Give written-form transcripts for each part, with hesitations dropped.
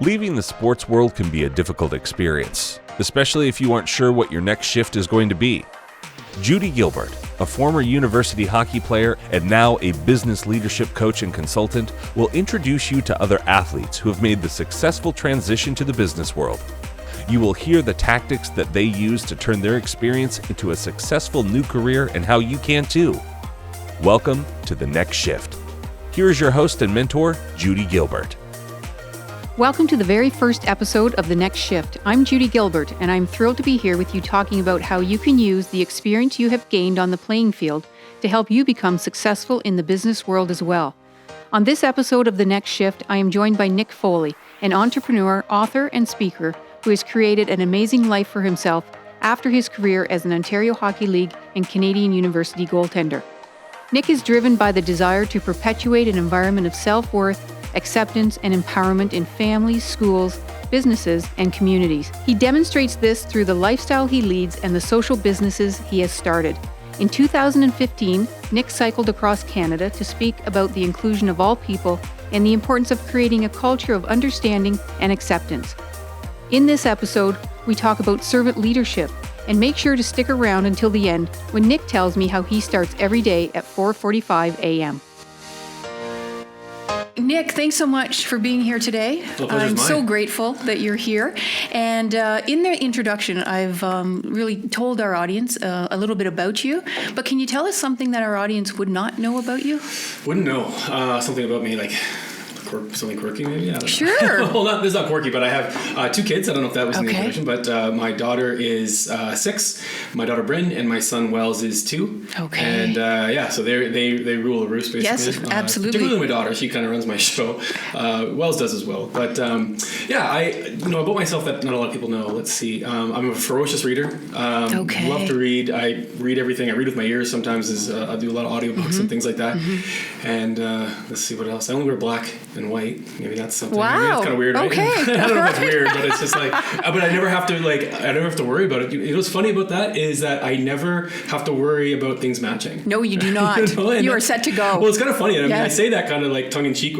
Leaving the sports world can be a difficult experience, especially if you aren't sure what your next shift is going to be. Judy Gilbert, a former university hockey player and now a business leadership coach and consultant, will introduce you to other athletes who have made the successful transition to the business world. You will hear the tactics that they use to turn their experience into a successful new career and how you can too. Welcome to The Next Shift. Here is your host and mentor, Judy Gilbert. Welcome to the very first episode of The Next Shift. I'm Judy Gilbert, and I'm thrilled to be here with you talking about how you can use the experience you have gained on the playing field to help you become successful in the business world as well. On this episode of The Next Shift, I am joined by Nick Foley, an entrepreneur, author, and speaker who has created an amazing life for himself after his career as an Ontario Hockey League and Canadian University goaltender. Nick is driven by the desire to perpetuate an environment of self-worth, acceptance, and empowerment in families, schools, businesses, and communities. He demonstrates this through the lifestyle he leads and the social businesses he has started. In 2015, Nick cycled across Canada to speak about the inclusion of all people and the importance of creating a culture of understanding and acceptance. In this episode, we talk about servant leadership, and make sure to stick around until the end when Nick tells me how he starts every day at 4:45 a.m. Nick, thanks so much for being here today. I'm so grateful that you're here. And in the introduction, I've really told our audience a little bit about you. But can you tell us something that our audience would not know about you? Wouldn't know. Something about me, like something quirky maybe? I don't know. Sure. Well, this is not quirky, but I have 2 kids. I don't know if that was in the introduction, but my daughter is 6, my daughter Bryn, and my son Wells is 2. Okay. And so they rule the roost basically. Yes, absolutely. Particularly my daughter, she kind of runs my show. Wells does as well. But about myself that not a lot of people know. Let's see. I'm a ferocious reader. Love to read. I read everything. I read with my ears sometimes. I do a lot of audiobooks and things like that. And let's see what else. I only wear black and white. Maybe that's something. Wow. Maybe that's kind of weird, right? Okay. I don't know if it's weird, but it's just like, but I never have to worry about it. You know what's funny about that is that I never have to worry about things matching. No, you do not. You are set to go. Well, it's kind of funny. I mean, I say that kind of like tongue in cheek,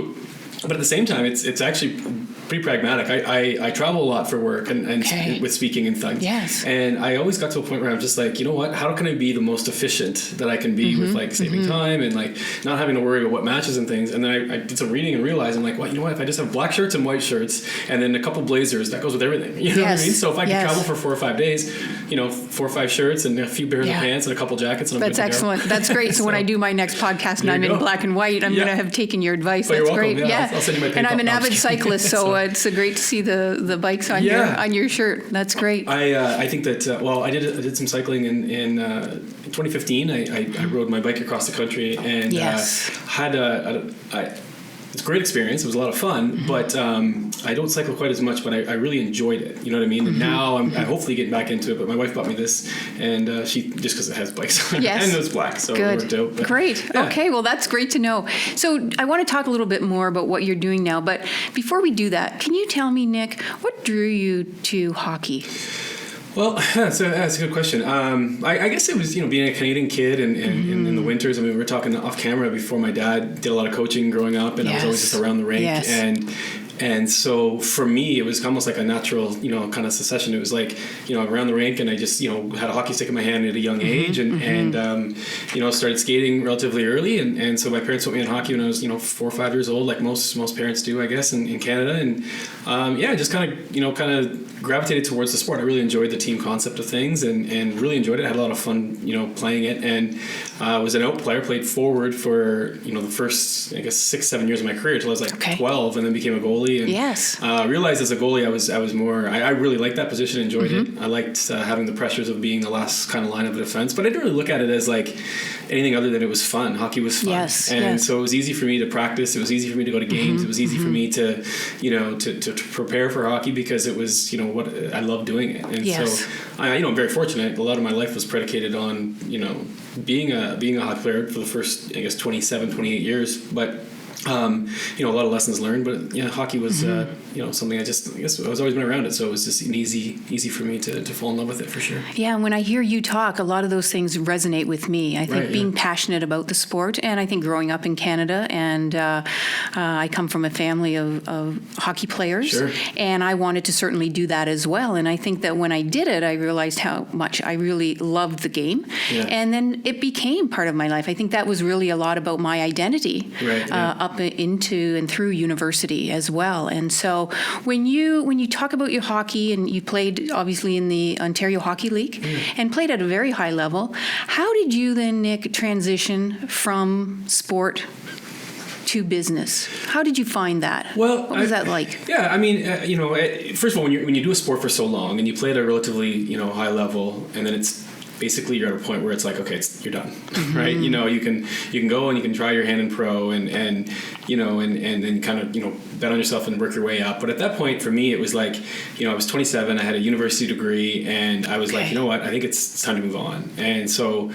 but at the same time, it's actually pretty pragmatic. I travel a lot for work and with speaking and things. Yes. And I always got to a point where I'm just like, you know what? How can I be the most efficient that I can be with like saving time and like not having to worry about what matches and things. And then I did some reading and realized I'm like, well, you know what? If I just have black shirts and white shirts and then a couple blazers, that goes with everything. You know what I mean? So if I can travel for 4 or 5 days, 4 or 5 shirts and a few pairs of pants and a couple jackets. And That's excellent. That's great. So when I do my next podcast and I'm in black and white, I'm going to have taken your advice. That's great. Yeah. I'll send you my and I'm an avid cyclist, so it's great to see the bikes on your shirt. That's great. I think that I did some cycling in 2015. I rode my bike across the country and it's a great experience. It was a lot of fun, but I don't cycle quite as much, but I really enjoyed it. You know what I mean? And now I'm hopefully getting back into it, but my wife bought me this, and she, just because it has bikes on it, and it's black, so it worked out. But, great. Yeah. Okay, well, that's great to know. So I want to talk a little bit more about what you're doing now, but before we do that, can you tell me, Nick, what drew you to hockey? Well, that's a good question. I guess it was, being a Canadian kid and in the winters. I mean, we were talking off camera before. My dad did a lot of coaching growing up, and I was always just around the rink. And so for me, it was almost like a natural, kind of succession. It was like, around the rink, and I just, had a hockey stick in my hand at a young age, and started skating relatively early. And so my parents put me in hockey when I was, 4 or 5 years old, like most parents do, I guess, in Canada. And just kind of gravitated towards the sport. I really enjoyed the team concept of things and really enjoyed it. I had a lot of fun, playing it, and was an out player, played forward for, the first, I guess, 6-7 years of my career till I was like 12, and then became a goalie. And realized as a goalie, I was more, I really liked that position, enjoyed it. I liked having the pressures of being the last kind of line of defense, but I didn't really look at it as like anything other than it was fun. Hockey was fun. So it was easy for me to practice. It was easy for me to go to games. It was easy for me to, to prepare for hockey because it was, what I love doing it. And so I'm very fortunate. A lot of my life was predicated on, being a hockey player for the first, I guess, 27, 28 years. But a lot of lessons learned, but hockey was something I guess I was always been around it, so it was just an easy for me to fall in love with it, for sure. Yeah, and when I hear you talk, a lot of those things resonate with me. I think being passionate about the sport, and I think growing up in Canada, and I come from a family of hockey players, sure. And I wanted to certainly do that as well. And I think that when I did it, I realized how much I really loved the game, and then it became part of my life. I think that was really a lot about my identity, up into and through university as well. And so when you talk about your hockey, and you played obviously in the Ontario Hockey League and played at a very high level, how did you then, Nick, transition from sport to business? How did you find that? Well, what was that like? Yeah, I mean, first of all, when you do a sport for so long and you play at a relatively high level, and then it's basically you're at a point where it's like, okay, you're done, right? You can go and you can try your hand in pro and then kind of bet on yourself and work your way up. But at that point, for me, it was like, I was 27, I had a university degree, and I was like, you know what, I think it's time to move on. And so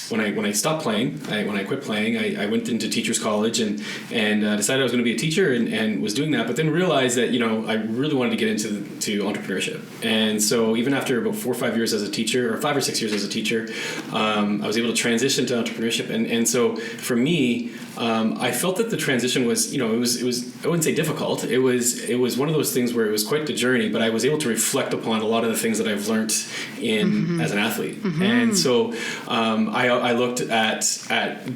when I stopped playing, when I quit playing, I went into teachers college and decided I was going to be a teacher and was doing that, but then realized that I really wanted to get into entrepreneurship. And so even after about 4 or 5 years as a teacher, or 5 or 6 years as a teacher, I was able to transition to entrepreneurship. And so for me, I felt that the transition was, it was I wouldn't say difficult. It was one of those things where it was quite the journey, but I was able to reflect upon a lot of the things that I've learned in as an athlete. And so I looked at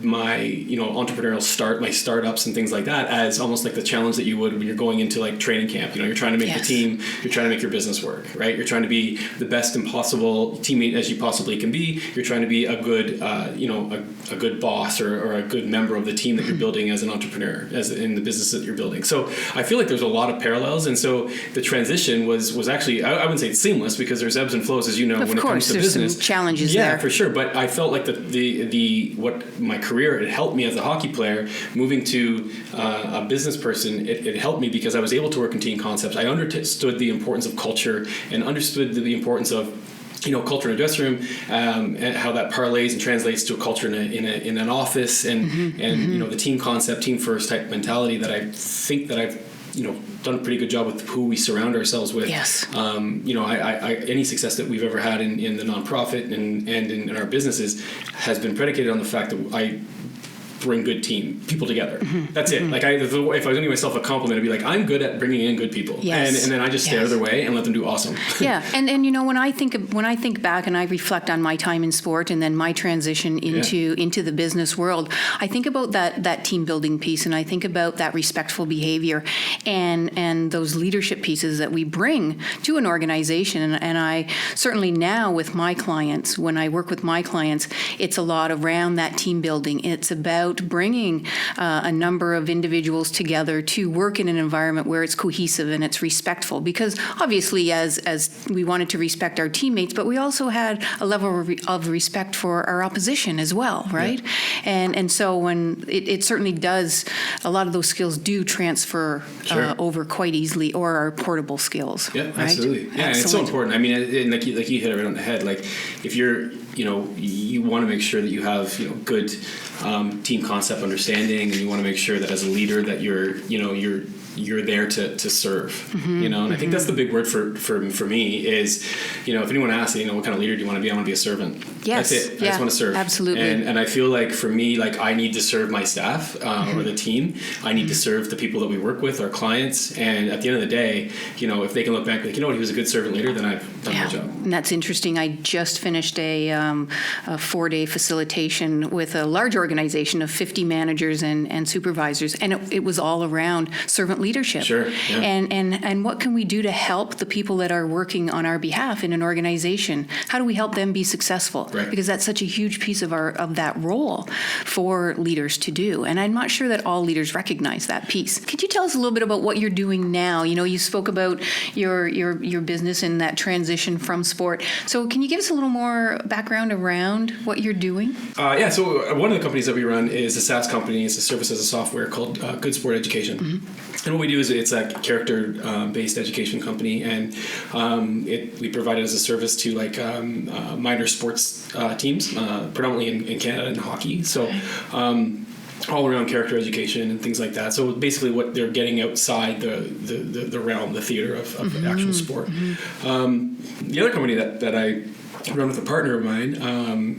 my entrepreneurial my startups and things like that as almost like the challenge that you would when you're going into like training camp. You're trying to make the team, you're trying to make your business work, right? You're trying to be the best impossible teammate as you possibly can be. You're trying to be a good a good boss or a good member of the team that you're building as an entrepreneur, as in the business that you're building. So I feel like there's a lot of parallels, and so the transition was actually, I wouldn't say it's seamless, because there's ebbs and flows, as you know, when it comes to business. There's some challenges there. Yeah, for sure. But I felt like the what my career, it helped me as a hockey player. Moving to a business person, it helped me because I was able to work in team concepts. I understood the importance of culture and understood the importance of culture in a dressing room, and how that parlays and translates to a culture in an office, and the team concept, team first type mentality that I think that I've done a pretty good job with who we surround ourselves with. Yes. Any success that we've ever had in the nonprofit and in our businesses has been predicated on the fact that I bring good people together. That's it. Like if I was going to give myself a compliment, I'd be like, I'm good at bringing in good people. Yes. And then I just stay out of their way and let them do awesome. Yeah. And when I think back and I reflect on my time in sport and then my transition into the business world, I think about that team building piece, and I think about that respectful behavior and those leadership pieces that we bring to an organization. And I certainly now with my clients, when I work with my clients, it's a lot around that team building. It's about bringing a number of individuals together to work in an environment where it's cohesive and it's respectful, because obviously as we wanted to respect our teammates, but we also had a level of respect for our opposition as well, right? Yeah. And so when it certainly does, a lot of those skills do transfer over quite easily, or are portable skills. Yeah, right? Absolutely. Yeah, and it's so important. I mean, like you hit it right on the head. Like if you're, you want to make sure that you have, good team concept understanding, and you want to make sure that as a leader that you're there to serve, and I think that's the big word for me is, if anyone asks, what kind of leader do you want to be? I want to be a servant. Yes. That's it. I just want to serve. Absolutely. And I feel like for me, like I need to serve my staff or the team. I need to serve the people that we work with, our clients. And at the end of the day, if they can look back like, he was a good servant leader, then I've done my job. And that's interesting. I just finished a 4-day facilitation with a large organization of 50 managers and supervisors, and it was all around servant leadership. Sure. Yeah. And what can we do to help the people that are working on our behalf in an organization? How do we help them be successful? Right. Because that's such a huge piece of that role for leaders to do. And I'm not sure that all leaders recognize that piece. Could you tell us a little bit about what you're doing now? You spoke about your business and that transition from sport. So can you give us a little more background around what you're doing? So one of the companies that we run is a SaaS company. It's a service as a software called Good Sport Education. And what we do is it's a character-based education company, and we provide it as a service to minor sports teams, predominantly in Canada and hockey. So all around character education and things like that. So basically what they're getting outside the realm, the theater of actual sport. The other company that I run with a partner of mine,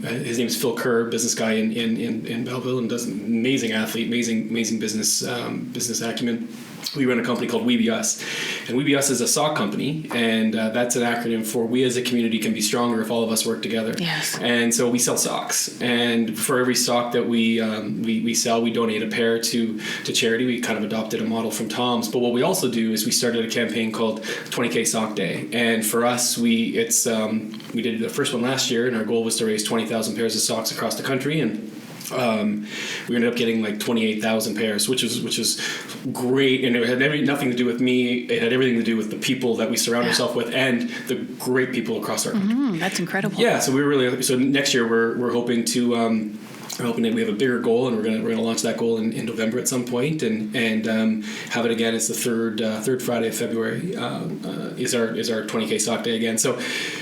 his name is Phil Kerr, business guy in Belleville, and does an amazing athlete, amazing business acumen. We run a company called We Be Us, and We Be Us is a sock company, and that's an acronym for We as a Community Can Be Stronger If All of Us Work Together. Yes. And so we sell socks, and for every sock that we sell, we donate a pair to charity. We kind of adopted a model from Tom's, but what we also do is we started a campaign called 20K Sock Day, and for us, we did the first one last year, and our goal was to raise 20,000 pairs of socks across the country, and we ended up getting like 28,000 pairs, which is great, and it had nothing to do with me. It had everything to do with the people that we surround ourselves with and the great people across our country. That's incredible. Yeah, so next year we're hoping to. We're hoping that we have a bigger goal, and we're gonna launch that goal in November at some point, and have it again. It's the third Friday of February is our 20K Sock Day again. So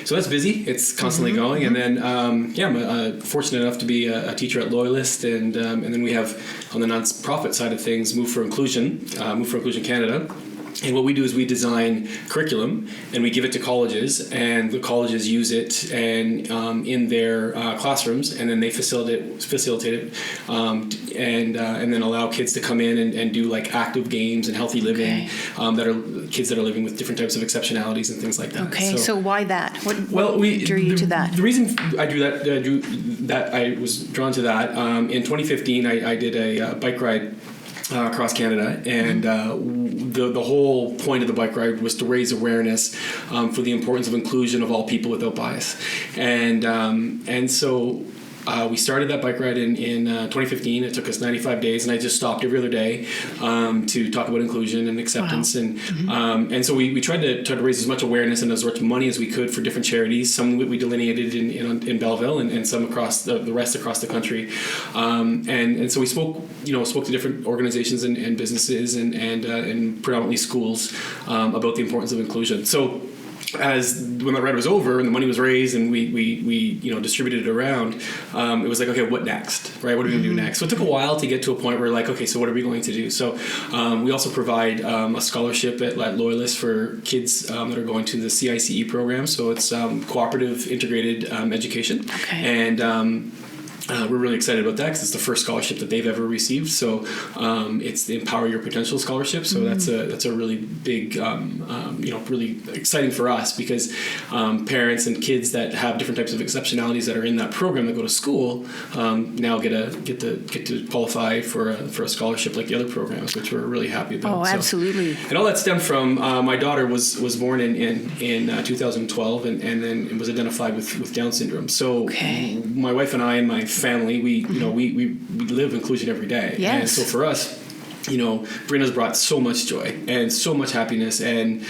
that's busy. It's constantly going, and then I'm fortunate enough to be a teacher at Loyalist, and then we have on the nonprofit side of things Move for Inclusion Canada. And what we do is we design curriculum and we give it to colleges, and the colleges use it and in their classrooms, and then they facilitate it, and then allow kids to come in and do like active games and healthy living, that are kids that are living with different types of exceptionalities and things like that. Okay, so why that? What drew you to that? The reason I I was drawn to that in 2015. I did a bike ride across Canada, and the whole point of the bike ride was to raise awareness for the importance of inclusion of all people without bias, and so we started that bike ride in 2015. It took us 95 days, and I just stopped every other day to talk about inclusion and acceptance. Wow. And so we tried to raise as much awareness and as much money as we could for different charities. Some we delineated in Belleville, and some across the rest across the country. And so we spoke to different organizations and businesses and predominantly schools about the importance of inclusion. So when the ride was over and the money was raised and we distributed it around, it was like, okay, what next, right? What are we going to do next? So it took a while to get to a point where like, okay, so what are we going to do? So we also provide a scholarship at Loyalist for kids that are going to the CICE program. So it's cooperative integrated education. Okay. And we're really excited about that because it's the first scholarship that they've ever received. So it's the Empower Your Potential scholarship. So that's a really big, really exciting for us because parents and kids that have different types of exceptionalities that are in that program that go to school now get to qualify for a scholarship like the other programs, which we're really happy about. Oh, absolutely. And all that stemmed from my daughter was born in 2012 and then it was identified with Down syndrome. So my wife and I and my family, we live inclusion every day. Yes. And so for us, Brenna's brought so much joy and so much happiness and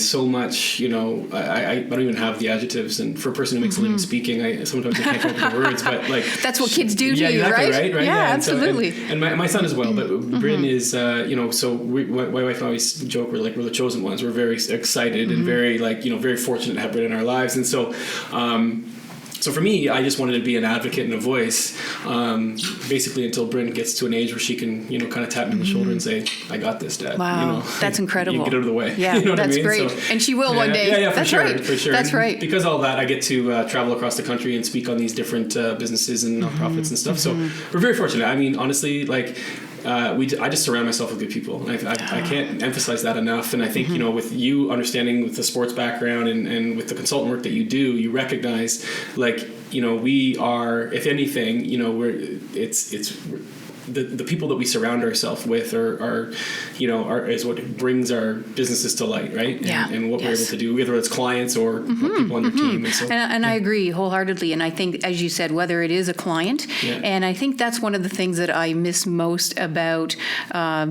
so much, I don't even have the adjectives. And for a person who makes a living speaking, I sometimes I can't come up with the words, but like that's what kids do to you, exactly, right? Yeah, absolutely. And my son as well, but Bryn is, so my wife and I always joke we're the chosen ones. We're very excited and very very fortunate to have Bryn in our lives, and so. So for me, I just wanted to be an advocate and a voice, basically until Bryn gets to an age where she can, kind of tap me on the shoulder and say, "I got this, Dad." Wow, that's incredible. You get out of the way. Yeah, that's great. So, and she will one day. Yeah, for that's sure, right. for sure. That's and right. Because of all that, I get to travel across the country and speak on these different businesses and nonprofits and stuff. So we're very fortunate. I mean, honestly, I just surround myself with good people. I can't emphasize that enough. And I think, with you understanding with the sports background and with the consultant work that you do, you recognize we are, if anything, the people that we surround ourselves with are is what brings our businesses to light, right? And what we're able to do, whether it's clients or people on your team. And, so, and I agree wholeheartedly. And I think, as you said, whether it is a client, and I think that's one of the things that I miss most about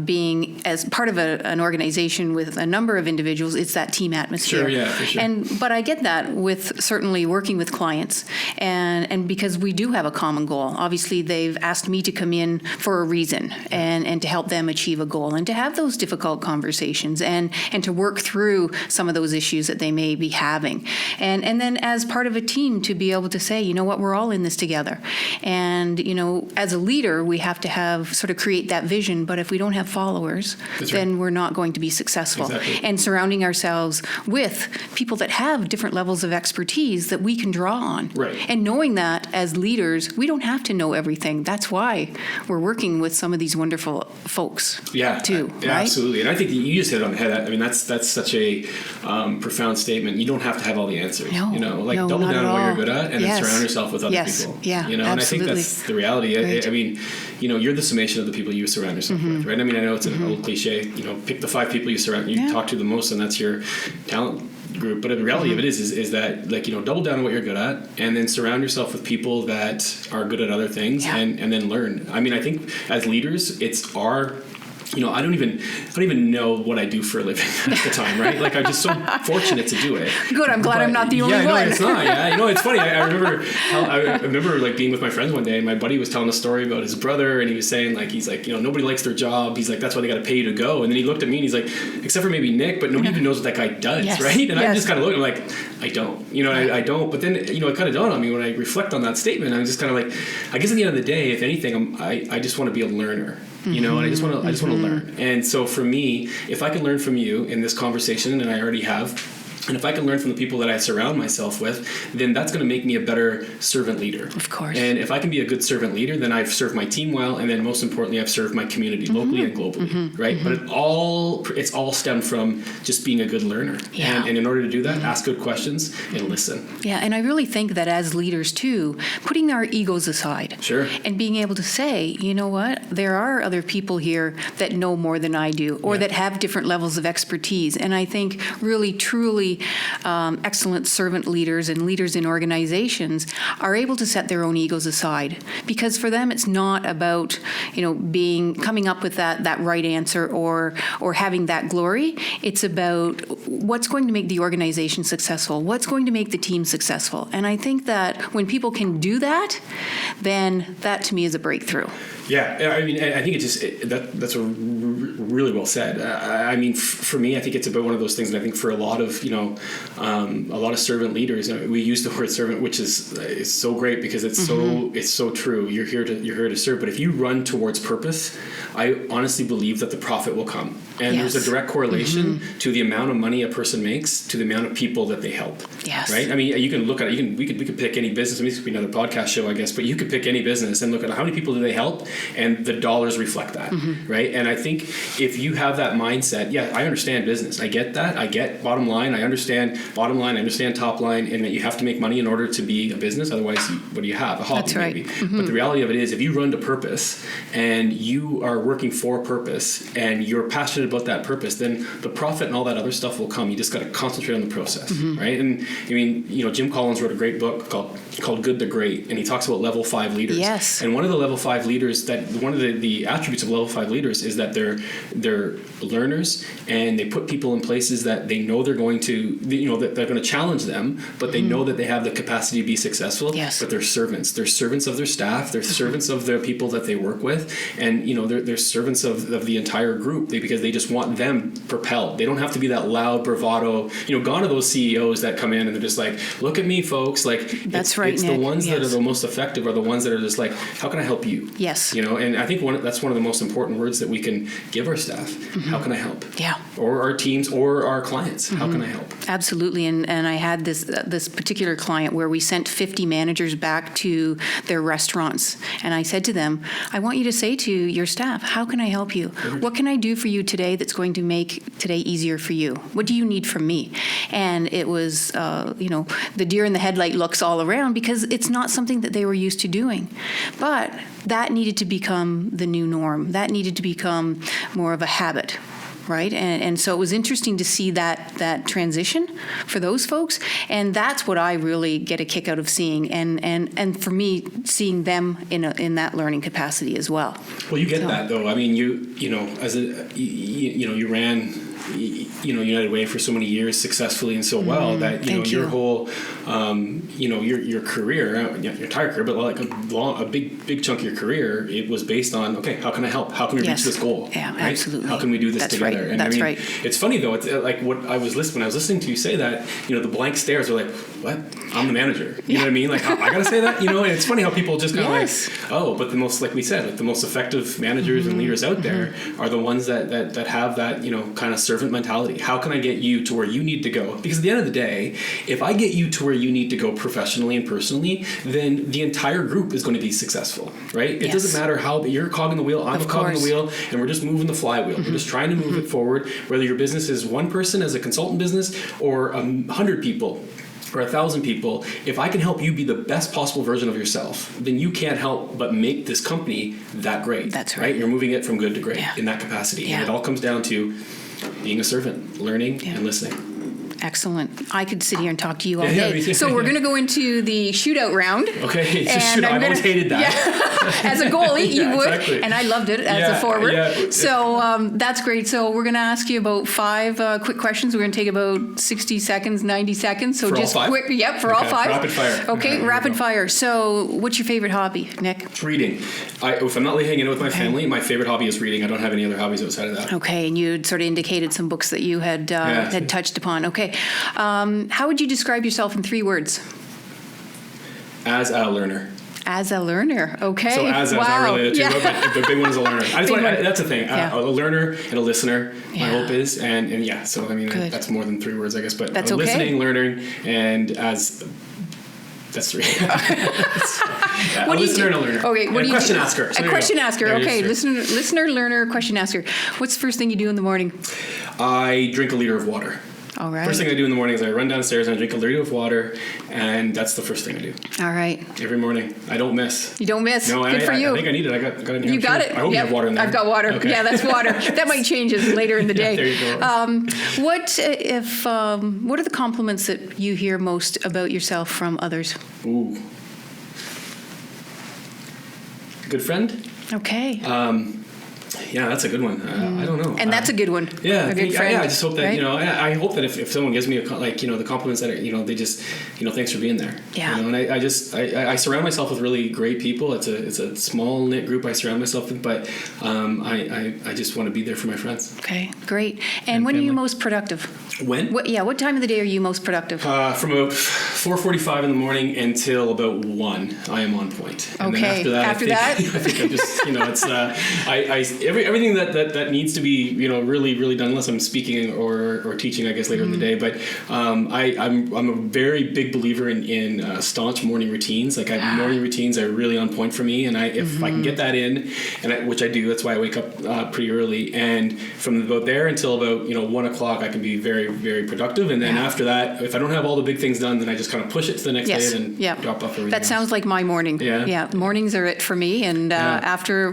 being as part of an organization with a number of individuals. It's that team atmosphere. Sure, yeah, for sure. But I get that with certainly working with clients, and because we do have a common goal. Obviously, they've asked me to come in for for a reason, and to help them achieve a goal, and to have those difficult conversations, and to work through some of those issues that they may be having. And then as part of a team, to be able to say, you know what, we're all in this together. And, you know, as a leader, we have to sort of create that vision. But if we don't have followers, then we're not going to be successful. Exactly. And surrounding ourselves with people that have different levels of expertise that we can draw on. Right. And knowing that as leaders, we don't have to know everything. That's why we're working with some of these wonderful folks. Too. Right? Absolutely. And I think you just hit it on the head. I mean, that's such a profound statement. You don't have to have all the answers. No, you know, like no, double not down at on what all. you're good at, and then surround yourself with other people. Yeah, you know, absolutely. and I think that's the reality. Right. I mean, you know, you're the summation of the people you surround yourself with, right? I mean, I know it's an old cliche. You know, pick the 5 people you talk to the most, and that's your talent group. But the reality of it is that, like, you know, double down on what you're good at, and then surround yourself with people that are good at other things, and then learn. I mean, I think as leaders, it's our, you know, I don't even know what I do for a living at the time, right? Like, I'm just so fortunate to do it. Good. I'm glad I'm not the only one. No, it's not. Yeah, you know, it's funny. I remember like being with my friends one day, and my buddy was telling a story about his brother, and he was saying, like, he's like, you know, nobody likes their job. He's like, that's why they got to pay you to go. And then he looked at me and he's like, except for maybe Nick, but nobody even knows what that guy does, right? And I just kind of looked, I'm like, I don't. You know, I don't. But then, you know, it kind of dawned on me when I reflect on that statement. I'm just kind of like, I guess at the end of the day, if anything, I just want to be a learner. You know, and I just want to learn. And so for me, if I can learn from you in this conversation, and I already have, and if I can learn from the people that I surround myself with, then that's going to make me a better servant leader. Of course. And if I can be a good servant leader, then I've served my team well, and then most importantly, I've served my community locally and globally, right? But it's all stemmed from just being a good learner. Yeah. And in order to do that, ask good questions and listen. Yeah, and I really think that as leaders too, putting our egos aside, and being able to say, you know what, there are other people here that know more than I do, or that have different levels of expertise. And I think really, truly excellent servant leaders and leaders in organizations are able to set their own egos aside, because for them it's not about, you know, coming up with that right answer or having that glory. It's about what's going to make the organization successful, what's going to make the team successful. And I think that when people can do that, then that to me is a breakthrough. Yeah, I mean, I think that's really well said. I mean, for me, I think it's about one of those things, and I think for a lot of, you know, a lot of servant leaders, we use the word servant, which is so great because it's so true. You're here to serve, but if you run towards purpose, I honestly believe that the profit will come. And there's a direct correlation to the amount of money a person makes to the amount of people that they help. Yes. Right? I mean, you can look at it. We could pick any business. I mean, this could be another podcast show, I guess, but you could pick any business and look at how many people do they help, and the dollars reflect that, right? And I think if you have that mindset, I understand business. I get that. I get bottom line. I understand bottom line. I understand top line, and that you have to make money in order to be a business. Otherwise, what do you have? A hobby, That's right. maybe. But the reality of it is, if you run to purpose and you are working for purpose and you're passionate about that purpose, then the profit and all that other stuff will come. You just got to concentrate on the process, right? And I mean, you know, Jim Collins wrote a great book called Good to Great, and he talks about level 5 leaders. Yes. And one of the level 5 leaders, one of the attributes of level 5 leaders is that they're learners, and they put people in places that they know they're going to, you know, that they're going to challenge them, but they know that they have the capacity to be successful. Yes. But they're servants. They're servants of their staff. They're servants of the people that they work with, and you know, they're servants of the entire group, because they just want them propelled. They don't have to be that loud bravado. You know, gone are those CEOs that come in and they're just like, look at me, folks. Like, that's right, it's Nick. the ones that are the most effective are the ones that are just like, how can I help you? Yes. You know, and I think that's one of the most important words that we can give our staff. How can I help? Yeah. Or our teams or our clients. How can I help? Absolutely. And I had this particular client where we sent 50 managers back to their restaurants. And I said to them, I want you to say to your staff, how can I help you? What can I do for you today that's going to make today easier for you? What do you need from me? And it was, you know, the deer in the headlight looks all around, because it's not something that they were used to doing. But that needed to become the new norm. That needed to become more of a habit. Right. And so it was interesting to see that transition for those folks. And that's what I really get a kick out of seeing. And for me, seeing them in that learning capacity as well. Well, you get that, though. I mean, you know, as you ran United Way for so many years successfully and so well that your whole your career, your entire career, but like a big chunk of your career, it was based on, okay, how can I help? How can we reach this goal? Yeah, right? absolutely. How can we do this together? Right. And That's right. It's funny though. It's like when I was listening to you say that, the blank stares are like, what? I'm the manager. You know what I mean? Like, I gotta say that. And it's funny how people just kind of like, oh, but the most, like we said, like the most effective managers and leaders out there are the ones that have that kind of servant mentality. How can I get you to where you need to go? Because at the end of the day, if I get you to where you need to go professionally and personally, then the entire group is going to be successful, right? It doesn't matter how you're a cog in the wheel, I'm a cog in the wheel, and we're just moving the flywheel. We're just trying to move it forward, whether your business is one person as a consultant business or 100 people or 1,000 people. If I can help you be the best possible version of yourself, then you can't help but make this company that great. That's right. You're moving it from good to great in that capacity. And it all comes down to being a servant, learning and listening. Excellent. I could sit here and talk to you all day. Me too. So we're going to go into the shootout round. Okay, I've always hated that. Yeah. As a goalie, you would. Exactly. And I loved it as a forward. Yeah. So that's great. So we're going to ask you about 5 quick questions. We're going to take about 60 seconds, 90 seconds. So for just all 5? Quick. Yep, for all 5. Rapid fire. Okay, rapid fire. So what's your favorite hobby, Nick? Reading. If I'm not hanging out with my family, my favorite hobby is reading. I don't have any other hobbies outside of that. Okay, and you sort of indicated some books that you had touched upon. Okay. How would you describe yourself in 3 words? As a learner. As a learner, okay. So as not really but the big one is a learner. That's the thing. A learner and a listener, my hope is. And so I mean, that's more than 3 words, I guess. But that's listening, learning, and as... That's 3. What a listener and a learner. Okay, what do you question do? asker. So a question asker. Okay, listener, learner, question asker. What's the first thing you do in the morning? I drink a liter of water. All right. First thing I do in the morning is I run downstairs and I drink a liter of water, and that's the first thing I do. All right. Every morning. I don't miss. You don't miss? No, Good for you. I think I need it. I got it. You got it? I hope you have water in there. I've got water. Okay. Yeah, that's water. That might change later in the day. There you go. What are the compliments that you hear most about yourself from others? Ooh. Good friend? Okay. Yeah, that's a good one. I don't know. And that's a good one. Yeah, a good friend. I just hope that, I hope that if someone gives me the compliments that are, they just, thanks for being there. Yeah. And I surround myself with really great people. It's a small knit group I surround myself with, but I just want to be there for my friends. Okay, great. And when are you most productive? When? What time of the day are you most productive? From about 4:45 in the morning until about 1, I am on point. And okay. Then after that, I think I'm just, it's everything that needs to be, really, really done, unless I'm speaking or teaching, I guess, later in the day. But I'm a very big believer in staunch morning routines. Like morning routines are really on point for me, and if I can get that in, which I do, that's why I wake up pretty early. And from about there until about 1 o'clock, I can be very, very productive. And then after that, if I don't have all the big things done, then I just kind of push it to the next day and drop off everything. That sounds like my morning. Yeah. Mornings are it for me, and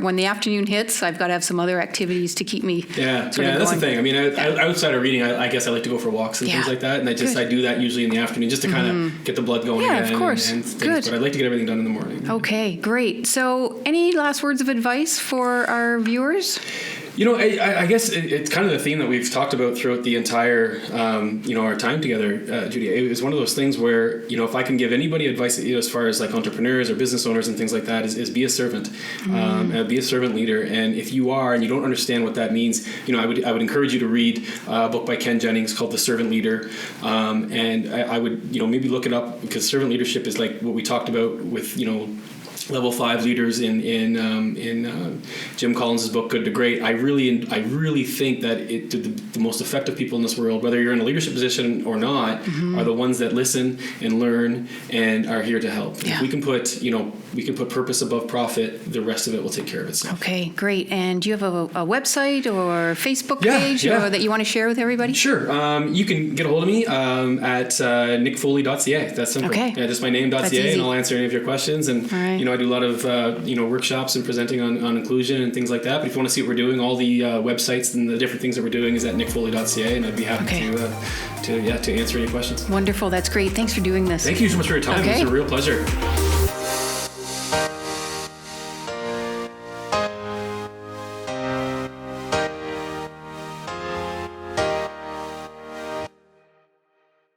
when the afternoon hits, I've got to have some other activities to keep me that's the thing. I mean, outside of reading, I guess I like to go for walks and things like that, and I do that usually in the afternoon just to kind of get the blood going again. Of course. And things, but I like to get everything done in the morning. Okay, great. So any last words of advice for our viewers? I guess it's kind of the theme that we've talked about throughout the entire, our time together, Judy. It was one of those things where, if I can give anybody advice, as far as like entrepreneurs or business owners and things like that, is be a servant, be a servant leader. And if you are, and you don't understand what that means, I would encourage you to read a book by Ken Jennings called The Servant Leader. And I would, maybe look it up, because servant leadership is like what we talked about with, level 5 leaders in Jim Collins' book Good to Great. I really think that the most effective people in this world, whether you're in a leadership position or not, are the ones that listen and learn and are here to help. If we can put purpose above profit, the rest of it will take care of itself. Okay, great. And do you have a website or Facebook page that you want to share with everybody? Sure. You can get a hold of me at nickfoley.ca. That's simple. Okay. Yeah, just my name.ca, and I'll answer any of your questions. And I do a lot of workshops and presenting on inclusion and things like that. But if you want to see what we're doing, all the websites and the different things that we're doing is at nickfoley.ca, and I'd be happy to answer any questions. Wonderful. That's great. Thanks for doing this. Thank you so much for your time. It was a real pleasure.